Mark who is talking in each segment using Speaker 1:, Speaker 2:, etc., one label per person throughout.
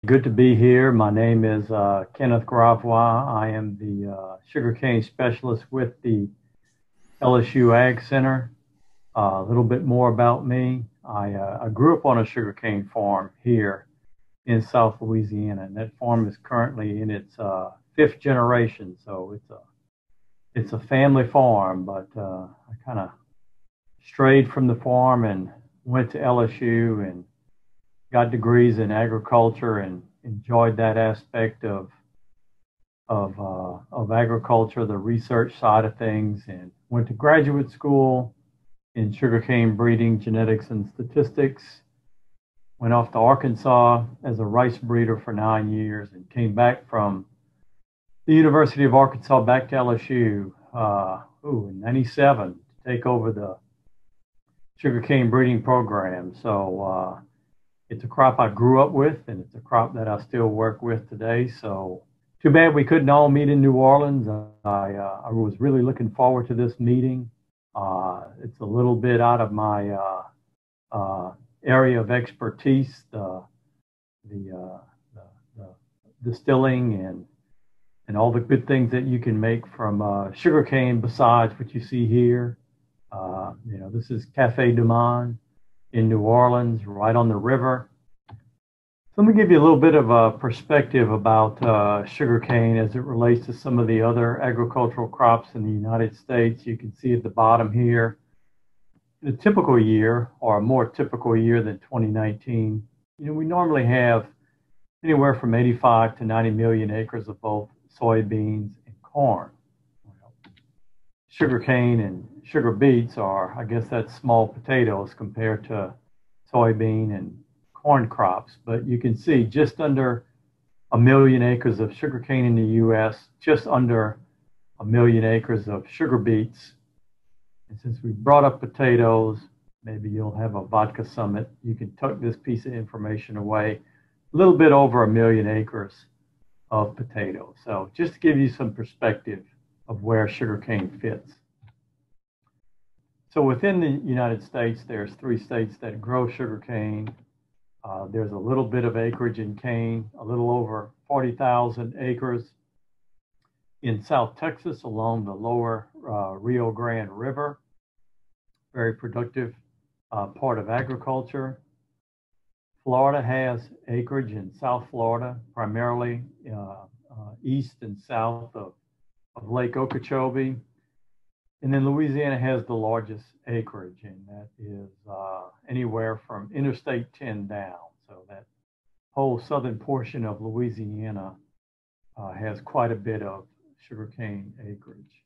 Speaker 1: Good to be here. My name is Kenneth Gravois. I am the sugarcane specialist with the LSU Ag Center. A little bit more about me. I grew up on a sugarcane farm here in South Louisiana, and that farm is currently in its fifth generation. So it's a family farm, but I kind of strayed from the farm and went to LSU and got degrees in agriculture and enjoyed that aspect of agriculture, the research side of things, and went to graduate school in sugarcane breeding, genetics, and statistics. Went off to Arkansas as a rice breeder for 9 years and came back from the University of Arkansas back to LSU in '97 to take over the sugarcane breeding program. So it's a crop I grew up with, and it's a crop that I still work with today. So too bad we couldn't all meet in New Orleans. I was really looking forward to this meeting. It's a little bit out of my area of expertise, the, the distilling and all the good things that you can make from sugarcane besides what you see here. This is Cafe du Monde in New Orleans, right on the river. So let me give you a little bit of a perspective about sugarcane as it relates to some of the other agricultural crops in the United States. You can see at the bottom here, in a typical year, or a more typical year than 2019, we normally have anywhere from 85 to 90 million acres of both soybeans and corn. Sugarcane and sugar beets are, I guess that's small potatoes compared to soybean and corn crops. But you can see just under a million acres of sugarcane in the U.S., just under a million acres of sugar beets. And since we brought up potatoes, maybe you'll have a vodka summit. You can tuck this piece of information away. A little bit over a million acres of potatoes. So just to give you some perspective of where sugarcane fits. So within the United States, there's 3 states that grow sugarcane. There's a little bit of acreage in cane, a little over 40,000 acres in South Texas along the lower Rio Grande River. Very productive part of agriculture. Florida has acreage in South Florida, primarily east and south of Lake Okeechobee. And then Louisiana has the largest acreage, and that is anywhere from Interstate 10 down. So that whole southern portion of Louisiana has quite a bit of sugarcane acreage.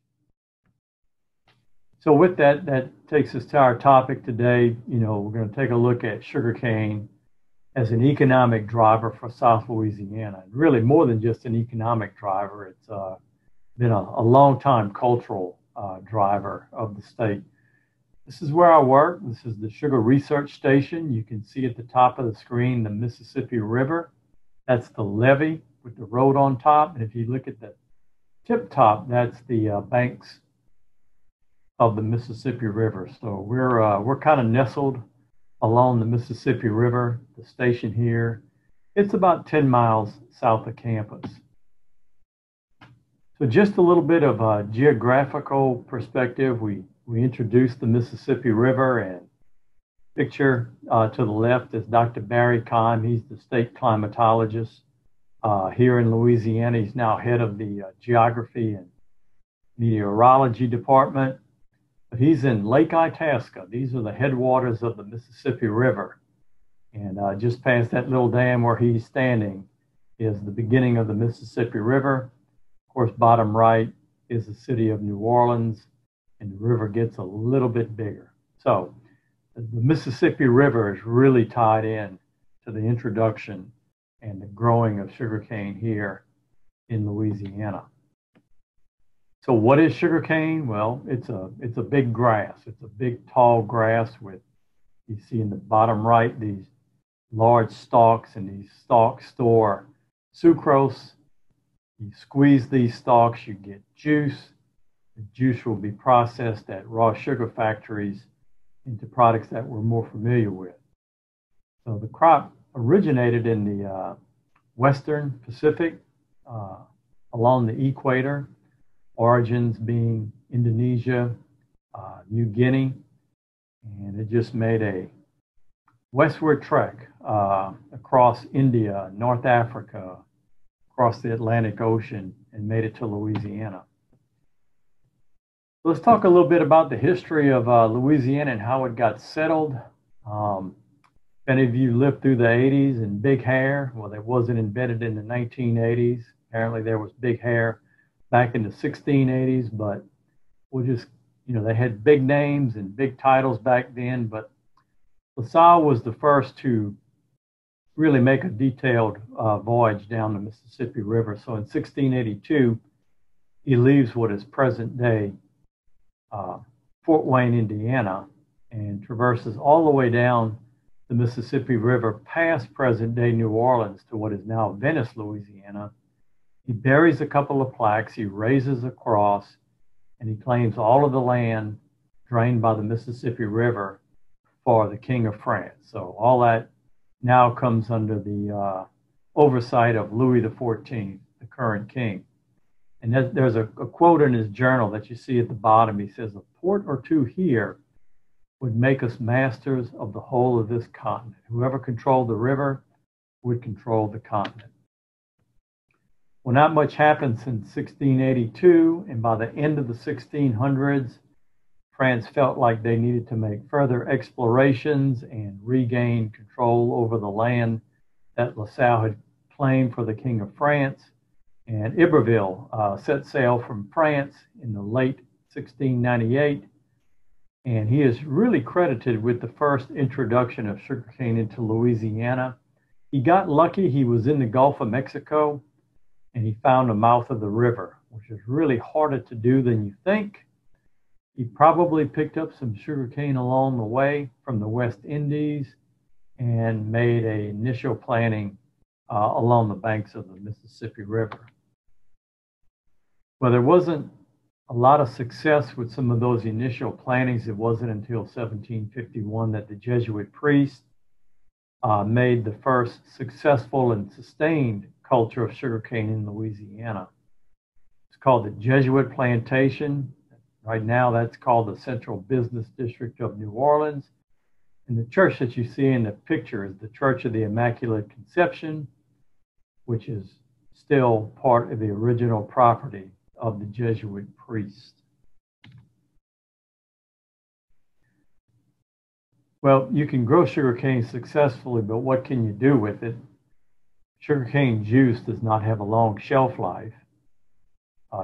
Speaker 1: So with that, that takes us to our topic today. We're going to take a look at sugarcane as an economic driver for South Louisiana. Really more than just an economic driver. It's been a long time cultural driver of the state. This is where I work. This is the Sugar Research Station. You can see at the top of the screen the Mississippi River. That's the levee with the road on top. And if you look at the tip top, that's the banks of the Mississippi River. So we're kind of nestled along the Mississippi River. The station here, it's about 10 miles south of campus. So just a little bit of a geographical perspective. We introduced the Mississippi River, and picture to the left is Dr. Barry Keim. He's the state climatologist here in Louisiana. He's now head of the geography and meteorology department. But he's in Lake Itasca. These are the headwaters of the Mississippi River. And just past that little dam where he's standing is the beginning of the Mississippi River. Of course, bottom right is the city of New Orleans, and the river gets a little bit bigger. So the Mississippi River is really tied in to the introduction and the growing of sugarcane here in Louisiana. So what is sugarcane? Well, it's a big grass. It's a big tall grass with, you see in the bottom right, these large stalks, and these stalks store sucrose. You squeeze these stalks, you get juice. The juice will be processed at raw sugar factories into products that we're more familiar with. So the crop originated in the Western Pacific along the equator, origins being Indonesia, New Guinea, and it just made a westward trek across India, North Africa, across the Atlantic Ocean, and made it to Louisiana. Let's talk a little bit about the history of Louisiana and how it got settled. If any of you lived through the 80s and Big Hair, well, it wasn't invented in the 1980s. Apparently there was Big Hair back in the 1680s, but we'll just, they had big names and big titles back then, but LaSalle was the first to really make a detailed voyage down the Mississippi River. So in 1682, he leaves what is present day Fort Wayne, Indiana, and traverses all the way down the Mississippi River past present day New Orleans to what is now Venice, Louisiana. He buries a couple of plaques, he raises a cross, and he claims all of the land drained by the Mississippi River for the King of France. So all that now comes under the oversight of Louis XIV, the current king. And there's a quote in his journal that you see at the bottom. He says, "A port or two here would make us masters of the whole of this continent. Whoever controlled the river would control the continent." Well, not much happened since 1682, and by the end of the 1600s, France felt like they needed to make further explorations and regain control over the land that LaSalle had claimed for the King of France. And Iberville set sail from France in the late 1698, and he is really credited with the first introduction of sugarcane into Louisiana. He got lucky. He was in the Gulf of Mexico, and he found the mouth of the river, which is really harder to do than you think. He probably picked up some sugarcane along the way from the West Indies and made an initial planting along the banks of the Mississippi River. Well, there wasn't a lot of success with some of those initial plantings. It wasn't until 1751 that the Jesuit priests made the first successful and sustained culture of sugarcane in Louisiana. It's called the Jesuit Plantation. Right now, that's called the Central Business District of New Orleans. And the church that you see in the picture is the Church of the Immaculate Conception, which is still part of the original property of the Jesuit priest. Well, you can grow sugarcane successfully, but what can you do with it? Sugarcane juice does not have a long shelf life.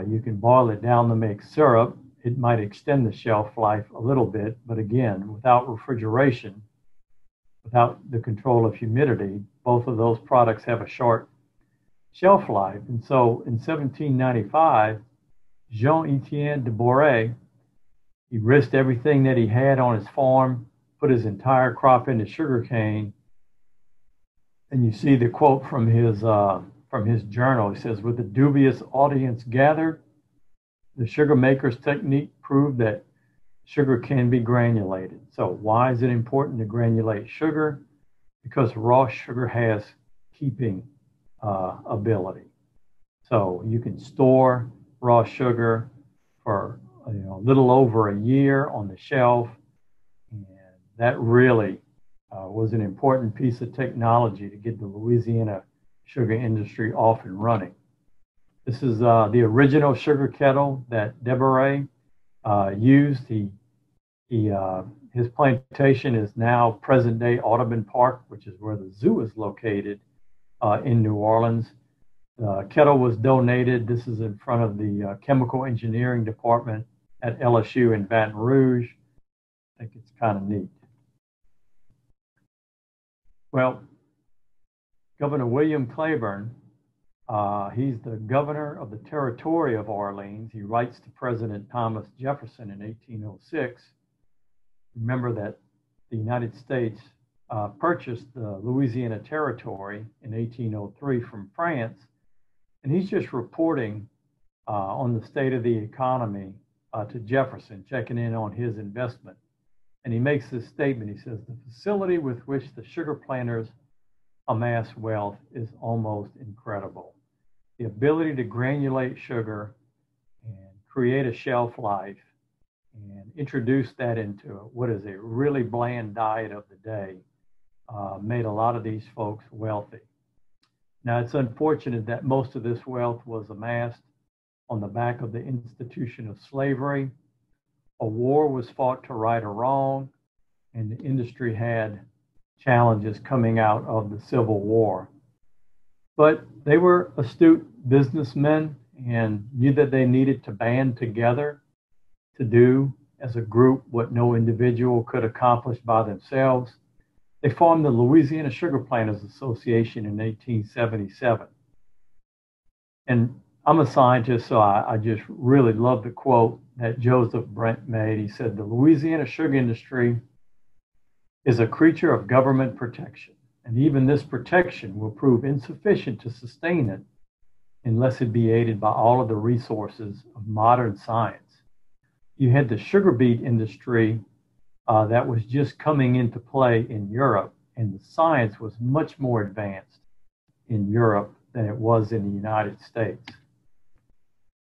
Speaker 1: You can boil it down to make syrup. It might extend the shelf life a little bit, but again, without refrigeration, without the control of humidity, both of those products have a short shelf life. And so in 1795, Jean-Etienne de Boré, he risked everything that he had on his farm, put his entire crop into sugarcane. And you see the quote from his journal. He says, "With a dubious audience gathered, the sugar maker's technique proved that sugar can be granulated." So why is it important to granulate sugar? Because raw sugar has keeping ability. So you can store raw sugar for a little over a year on the shelf, and that really was an important piece of technology to get the Louisiana sugar industry off and running. This is the original sugar kettle that de Boré used. His plantation is now present-day Audubon Park, which is where the zoo is located in New Orleans. The kettle was donated. This is in front of the Chemical Engineering Department at LSU in Baton Rouge. I think it's kind of neat. Well, Governor William Claiborne, he's the governor of the territory of Orleans. He writes to President Thomas Jefferson in 1806. Remember that the United States purchased the Louisiana Territory in 1803 from France, and he's just reporting on the state of the economy to Jefferson, checking in on his investment. And he makes this statement. He says, "The facility with which the sugar planters amass wealth is almost incredible. The ability to granulate sugar and create a shelf life and introduce that into what is a really bland diet of the day made a lot of these folks wealthy. Now, it's unfortunate that most of this wealth was amassed on the back of the institution of slavery. A war was fought to right a wrong, and the industry had challenges coming out of the Civil War. But they were astute businessmen and knew that they needed to band together to do as a group what no individual could accomplish by themselves. They formed the Louisiana Sugar Planters Association in 1877. And I'm a scientist, so I just really love the quote that Joseph Brent made. He said, "The Louisiana sugar industry is a creature of government protection, and even this protection will prove insufficient to sustain it unless it be aided by all of the resources of modern science." You had the sugar beet industry that was just coming into play in Europe, and the science was much more advanced in Europe than it was in the United States.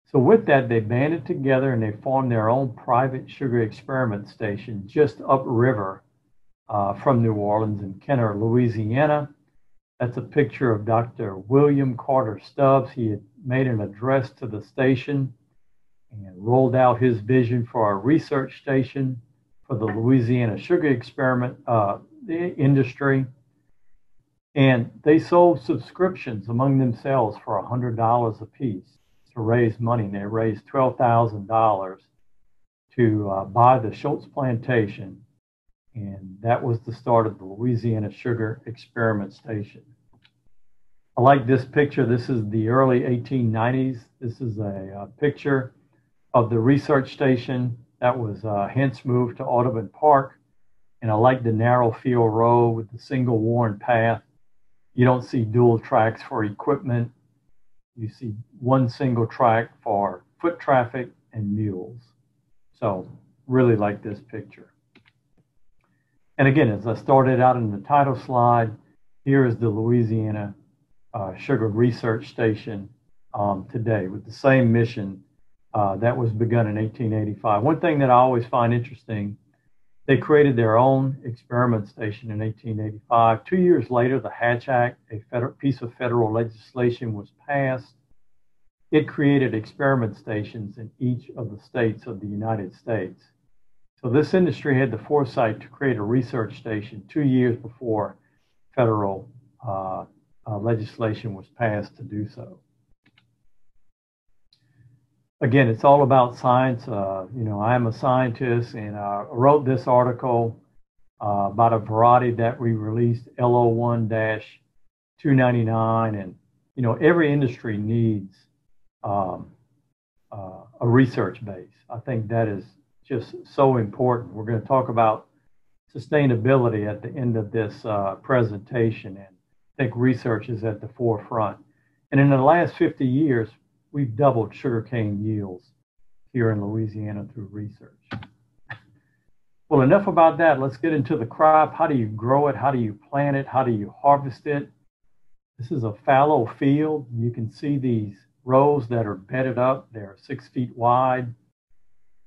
Speaker 1: So with that, they banded together and they formed their own private sugar experiment station just upriver from New Orleans in Kenner, Louisiana. That's a picture of Dr. William Carter Stubbs. He had made an address to the station and rolled out his vision for a research station for the Louisiana sugar experiment the industry. And they sold subscriptions among themselves for $100 a piece to raise money. And they raised $12,000 to buy the Schultz plantation. And that was the start of the Louisiana Sugar Experiment Station. I like this picture. This is the early 1890s. This is a picture of the research station that was hence moved to Audubon Park. And I like the narrow field road with the single worn path. You don't see dual tracks for equipment. You see one single track for foot traffic and mules. So really like this picture. And again, as I started out in the title slide, here is the Louisiana Sugar Research Station today with the same mission that was begun in 1885. One thing that I always find interesting, they created their own experiment station in 1885. 2 years later, the Hatch Act, a piece of federal legislation, was passed. It created experiment stations in each of the states of the United States. So this industry had the foresight to create a research station 2 years before federal legislation was passed to do so. Again, it's all about science. I am a scientist, and I wrote this article about a variety that we released, LO1-299. And, every industry needs a research base. I think that is just so important. We're going to talk about sustainability at the end of this presentation, and I think research is at the forefront. And in the last 50 years, we've doubled sugarcane yields here in Louisiana through research. Well, enough about that. Let's get into the crop. How do you grow it? How do you plant it? How do you harvest it? This is a fallow field. You can see these rows that are bedded up. They're 6 feet wide.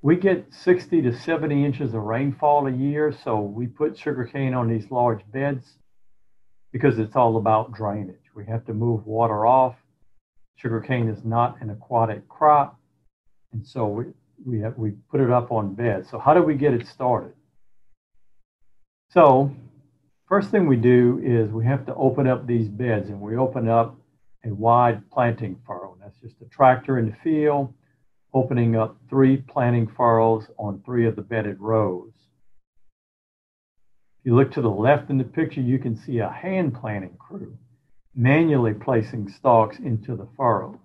Speaker 1: We get 60 to 70 inches of rainfall a year, so we put sugarcane on these large beds because it's all about drainage. We have to move water off. Sugarcane is not an aquatic crop, and so we put it up on beds. So how do we get it started? So first thing we do is we have to open up these beds, and we open up a wide planting furrow. That's just a tractor in the field opening up 3 planting furrows on 3 of the bedded rows. If you look to the left in the picture, you can see a hand planting crew manually placing stalks into the furrow.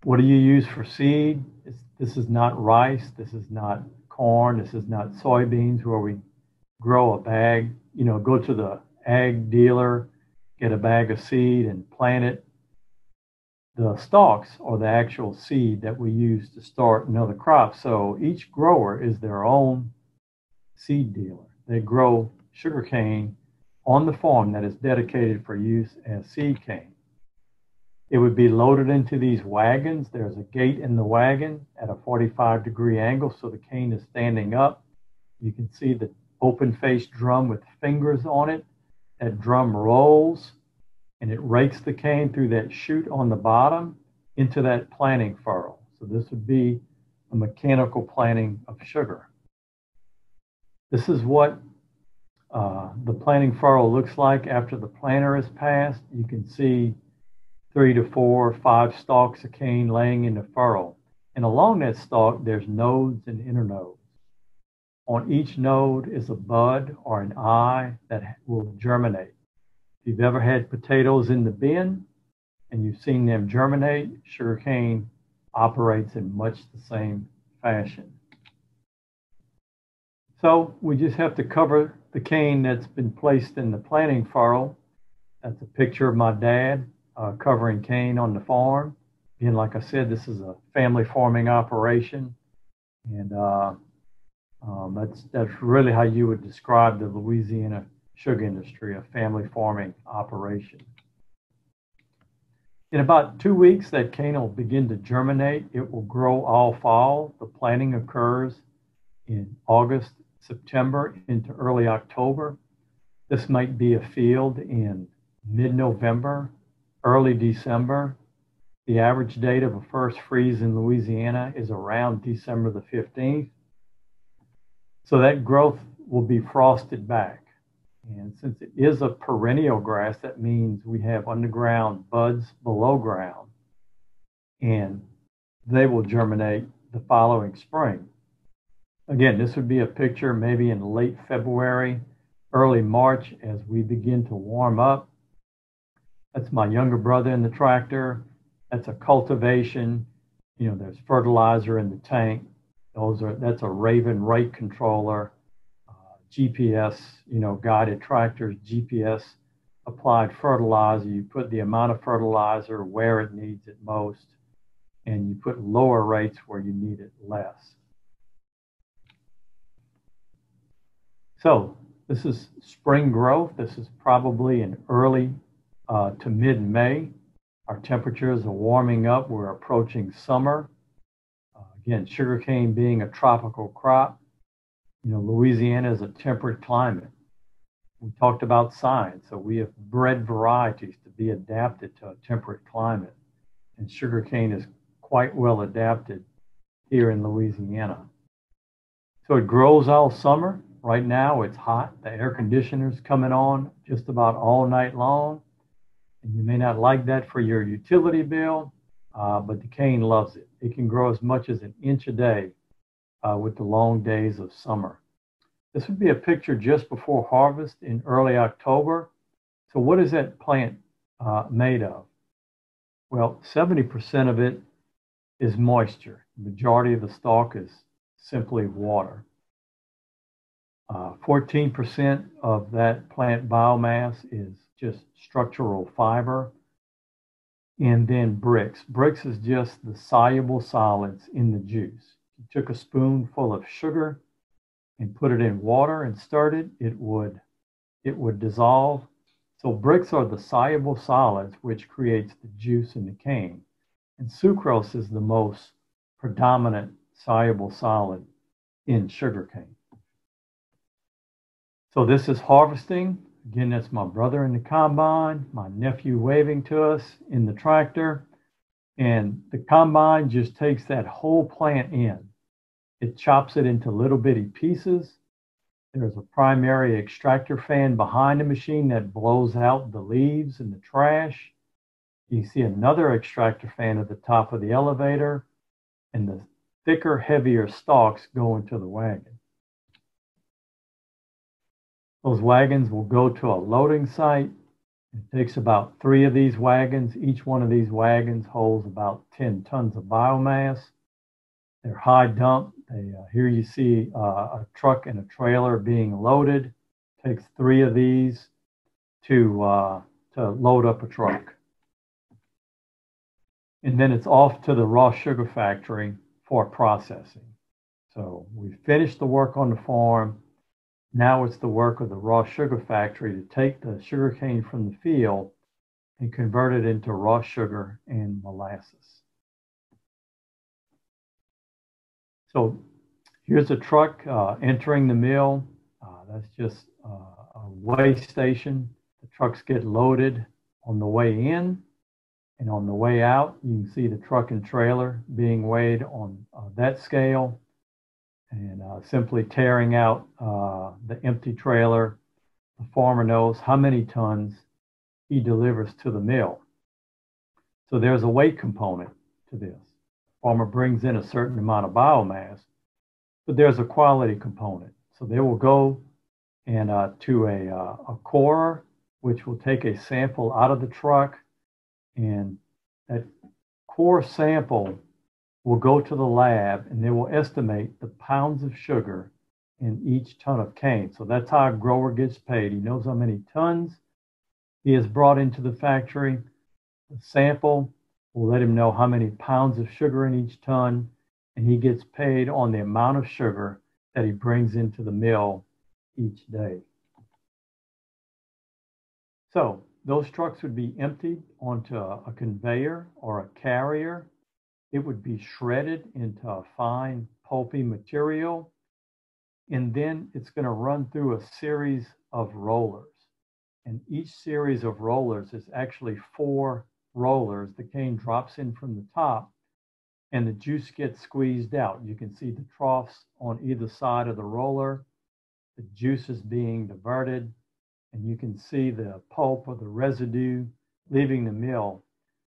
Speaker 1: What do you use for seed? This is not rice. This is not corn. This is not soybeans where we grow a bag. Go to the ag dealer, get a bag of seed and plant it. The stalks are the actual seed that we use to start another crop. So each grower is their own seed dealer. They grow sugarcane on the farm that is dedicated for use as seed cane. It would be loaded into these wagons. There's a gate in the wagon at a 45-degree angle, so the cane is standing up. You can see the open-faced drum with fingers on it. That drum rolls, and it rakes the cane through that chute on the bottom into that planting furrow. So this would be a mechanical planting of sugar. This is what the planting furrow looks like after the planter is passed. You can see 3 to 4 or 5 stalks of cane laying in the furrow. And along that stalk, there's nodes and internodes. On each node is a bud or an eye that will germinate. If you've ever had potatoes in the bin and you've seen them germinate, sugarcane operates in much the same fashion. So we just have to cover the cane that's been placed in the planting furrow. That's a picture of my dad covering cane on the farm. Again, like I said, this is a family farming operation, and that's really how you would describe the Louisiana sugar industry, a family farming operation. In about 2 weeks, that cane will begin to germinate. It will grow all fall. The planting occurs in August, September into early October. This might be a field in mid-November, early December. The average date of a first freeze in Louisiana is around December the 15th. So that growth will be frosted back. And since it is a perennial grass, that means we have underground buds below ground, and they will germinate the following spring. Again, this would be a picture maybe in late February, early March as we begin to warm up. That's my younger brother in the tractor. That's a cultivation. You know, there's fertilizer in the tank. That's a Raven rate controller, GPS, guided tractors, GPS applied fertilizer. You put the amount of fertilizer where it needs it most, and you put lower rates where you need it less. So this is spring growth. This is probably in early to mid-May. Our temperatures are warming up. We're approaching summer. Again, sugarcane being a tropical crop, Louisiana is a temperate climate. We talked about science, so we have bred varieties to be adapted to a temperate climate. And sugarcane is quite well adapted here in Louisiana. So it grows all summer. Right now it's hot. The air conditioner's coming on just about all night long. And you may not like that for your utility bill, but the cane loves it. It can grow as much as an inch a day with the long days of summer. This would be a picture just before harvest in early October. So what is that plant made of? Well, 70% of it is moisture. The majority of the stalk is simply water. 14% of that plant biomass is just structural fiber. And then bricks. Bricks is just the soluble solids in the juice. You took a spoonful of sugar and put it in water and stirred it, it would dissolve. So bricks are the soluble solids which creates the juice in the cane. And sucrose is the most predominant soluble solid in sugarcane. So this is harvesting. Again, that's my brother in the combine, my nephew waving to us in the tractor. And the combine just takes that whole plant in. It chops it into little bitty pieces. There's a primary extractor fan behind the machine that blows out the leaves and the trash. You see another extractor fan at the top of the elevator, and the thicker, heavier stalks go into the wagon. Those wagons will go to a loading site. It takes about 3 of these wagons. Each one of these wagons holds about 10 tons of biomass. They're high dump. Here you see a truck and a trailer being loaded. It takes 3 of these to load up a truck. And then it's off to the raw sugar factory for processing. So we finished the work on the farm. Now it's the work of the raw sugar factory to take the sugarcane from the field and convert it into raw sugar and molasses. So here's a truck entering the mill. That's just a weigh station. The trucks get loaded on the way in, and on the way out, you can see the truck and trailer being weighed on that scale, and simply tearing out the empty trailer. The farmer knows how many tons he delivers to the mill. So there's a weight component to this. The farmer brings in a certain amount of biomass, but there's a quality component. So they will go and to a corer, which will take a sample out of the truck, and that core sample will go to the lab, and they will estimate the pounds of sugar in each ton of cane. So that's how a grower gets paid. He knows how many tons he has brought into the factory. The sample will let him know how many pounds of sugar in each ton, and he gets paid on the amount of sugar that he brings into the mill each day. So those trucks would be emptied onto a conveyor or a carrier. It would be shredded into a fine pulpy material, and then it's going to run through a series of rollers. And each series of rollers is actually 4 rollers. The cane drops in from the top, and the juice gets squeezed out. You can see the troughs on either side of the roller. The juice is being diverted, and you can see the pulp or the residue leaving the mill.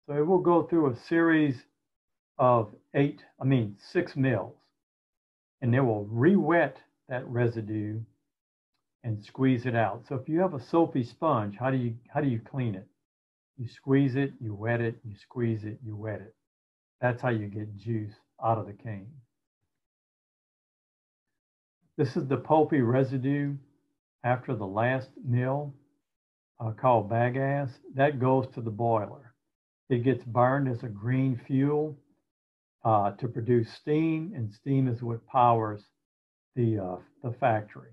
Speaker 1: So it will go through a series of 6 mills, and they will re-wet that residue and squeeze it out. So if you have a soapy sponge, how do you clean it? You squeeze it, you wet it, you squeeze it, you wet it. That's how you get juice out of the cane. This is the pulpy residue after the last mill, called bagasse. That goes to the boiler. It gets burned as a green fuel to produce steam, and steam is what powers the factory.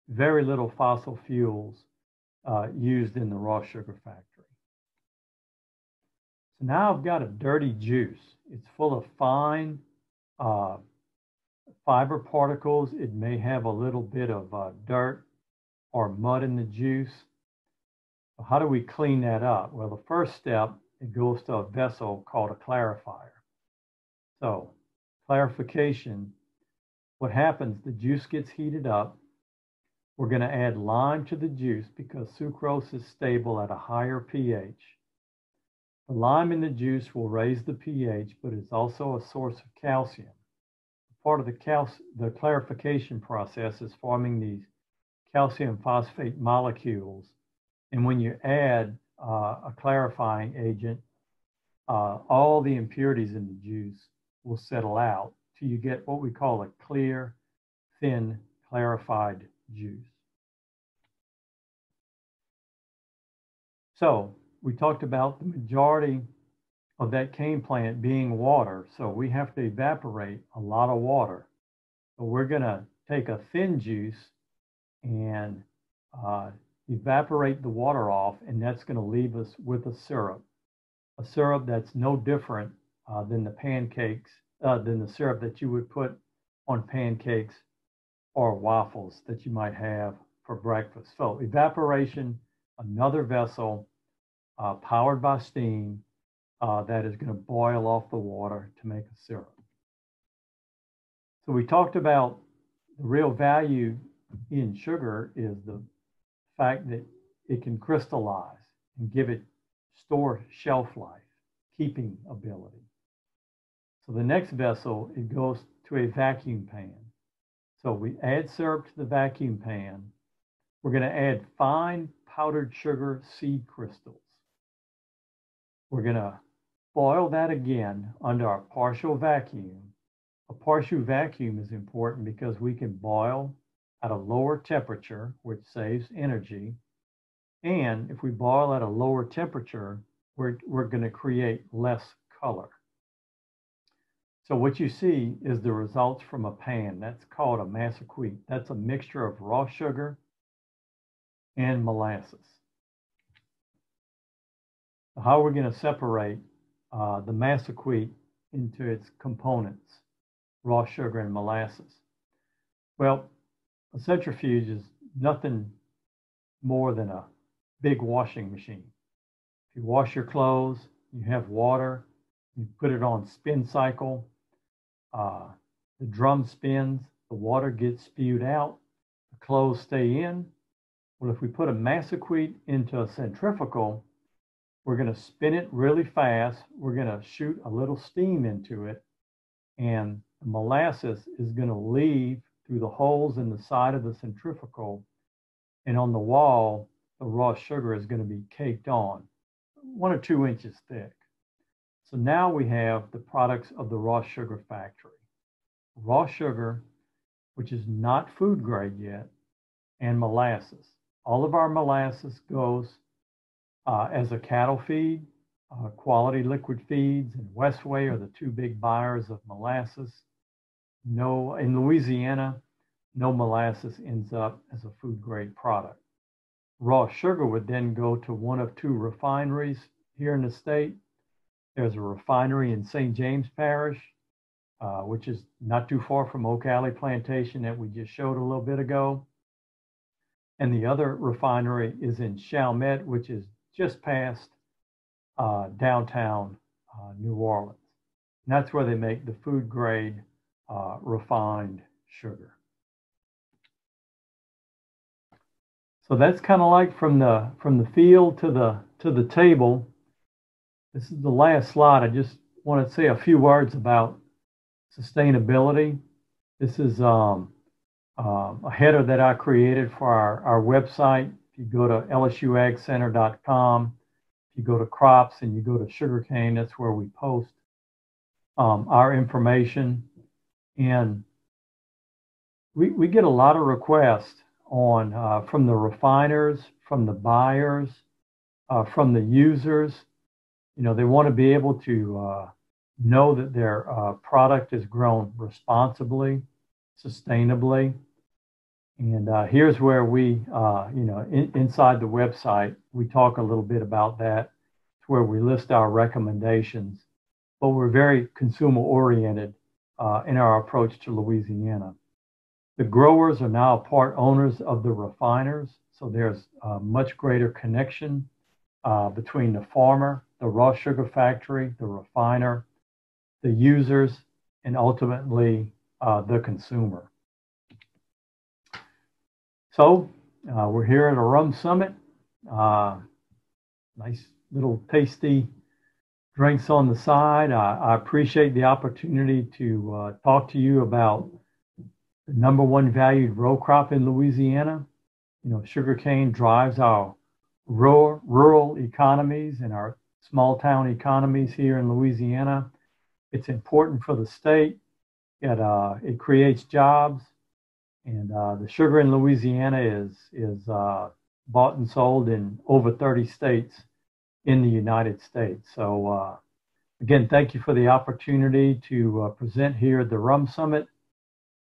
Speaker 1: Very little fossil fuels used in the raw sugar factory. So now I've got a dirty juice. It's full of fine fiber particles. It may have a little bit of dirt or mud in the juice. So how do we clean that up? Well, the first step, it goes to a vessel called a clarifier. So clarification, what happens, the juice gets heated up. We're going to add lime to the juice because sucrose is stable at a higher pH. The lime in the juice will raise the pH, but it's also a source of calcium. Part of the clarification process is forming these calcium phosphate molecules. And when you add a clarifying agent, all the impurities in the juice will settle out till you get what we call a clear, thin, clarified juice. So we talked about the majority of that cane plant being water. So we have to evaporate a lot of water. So we're going to take a thin juice and evaporate the water off, and that's going to leave us with a syrup that's no different than the pancakes, than the syrup that you would put on pancakes or waffles that you might have for breakfast. So evaporation, another vessel powered by steam that is going to boil off the water to make a syrup. So we talked about the real value in sugar is the fact that it can crystallize and give it store shelf life, keeping ability. So the next vessel, it goes to a vacuum pan. So we add syrup to the vacuum pan. We're going to add fine powdered sugar seed crystals. We're going to boil that again under our partial vacuum. A partial vacuum is important because we can boil at a lower temperature, which saves energy. And if we boil at a lower temperature, we're going to create less color. So what you see is the results from a pan. That's called a Massaquite. That's a mixture of raw sugar and molasses. How are we going to separate the Massaquite into its components, raw sugar and molasses? Well, a centrifuge is nothing more than a big washing machine. If you wash your clothes, you have water, you put it on spin cycle, the drum spins, the water gets spewed out, the clothes stay in. Well, if we put a Massaquite into a centrifugal, we're going to spin it really fast. We're going to shoot a little steam into it, and the molasses is going to leave through the holes in the side of the centrifugal, and on the wall, the raw sugar is going to be caked on, 1 or 2 inches thick. So now we have the products of the raw sugar factory. Raw sugar, which is not food grade yet, and molasses. All of our molasses goes as a cattle feed. Quality Liquid Feeds and Westway are the 2 big buyers of molasses. No, in Louisiana, no molasses ends up as a food grade product. Raw sugar would then go to 1 of 2 refineries here in the state. There's a refinery in St. James Parish, which is not too far from Oak Alley Plantation that we just showed a little bit ago. And the other refinery is in Chalmette, which is just past downtown New Orleans. And that's where they make the food grade refined sugar. So that's kind of like from the field to the table. This is the last slide. I just want to say a few words about sustainability. This is a header that I created for our website. If you go to lsuagcenter.com, if you go to crops and you go to sugarcane, that's where we post our information. And we get a lot of requests on from the refiners, from the buyers, from the users. You know, they want to be able to know that their product is grown responsibly, sustainably. And here's where we, inside the website, we talk a little bit about that. It's where we list our recommendations, but we're very consumer oriented in our approach to Louisiana. The growers are now part owners of the refiners, so there's a much greater connection between the farmer, the raw sugar factory, the refiner, the users, and ultimately the consumer. So we're here at a rum summit. Nice little tasty drinks on the side. I appreciate the opportunity to talk to you about the #1 valued row crop in Louisiana. You know, sugarcane drives our rural economies and our small town economies here in Louisiana. It's important for the state. It creates jobs, and the sugar in Louisiana is bought and sold in over 30 states in the United States. So again, thank you for the opportunity to present here at the Rum Summit.